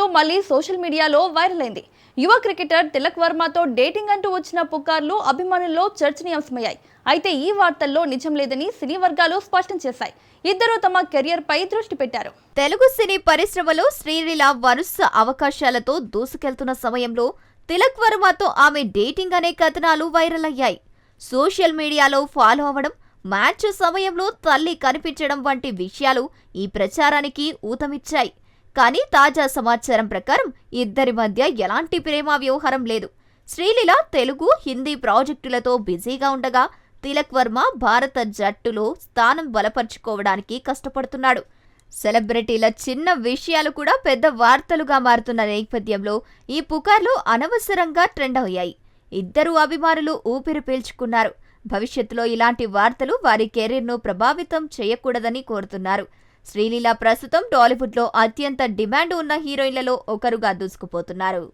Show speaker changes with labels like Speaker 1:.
Speaker 1: పేరు మళ్ళీ సోషల్ మీడియాలో వైరల్ అయింది. యువ క్రికెటర్ తిలక్ వర్మతో డేటింగ్ అంటూ వచ్చిన పుకార్లు అభిమానుల్లో చర్చనీయాంశమయ్యాయి. అయితే ఈ వార్తల్లో నిజం లేదని సినీ వర్గాలు స్పష్టం చేశాయి. ఇద్దరు తమ కెరియర్ పై దృష్టి పెట్టారు.
Speaker 2: తెలుగు సినీ పరిశ్రమలో శ్రీలీల వరుస అవకాశాలతో దూసుకెళ్తున్న సమయంలో తిలక్ వర్మతో ఆమె డేటింగ్ అనే కథనాలు వైరల్ అయ్యాయి. సోషల్ మీడియాలో ఫాలో అవ్వడం, మ్యాచ్ సమయంలో తల్లి కనిపించడం వంటి విషయాలు ఈ ప్రచారానికి ఊతమిచ్చాయి. కానీ తాజా సమాచారం ప్రకారం ఇద్దరి మధ్య ఎలాంటి ప్రేమ వ్యవహారం లేదు. శ్రీలీల తెలుగు, హిందీ ప్రాజెక్టులతో బిజీగా ఉండగా తిలక్ వర్మ భారత జట్టులో స్థానం బలపరుచుకోవడానికి కష్టపడుతున్నాడు. సెలబ్రిటీల చిన్న విషయాలు కూడా పెద్ద వార్తలుగా మారుతున్న నేపథ్యంలో ఈ పుకార్లు అనవసరంగా ట్రెండ్ అయ్యాయి. ఇద్దరు అభిమానులు ఊపిరి పీల్చుకున్నారు. భవిష్యత్తులో ఇలాంటి వార్తలు వారి కెరీర్ను ప్రభావితం చేయకూడదని కోరుతున్నారు. శ్రీలీల ప్రస్తుతం టాలీవుడ్లో అత్యంత డిమాండ్ ఉన్న హీరోయిన్లలో ఒకరుగా దూసుకుపోతున్నారు.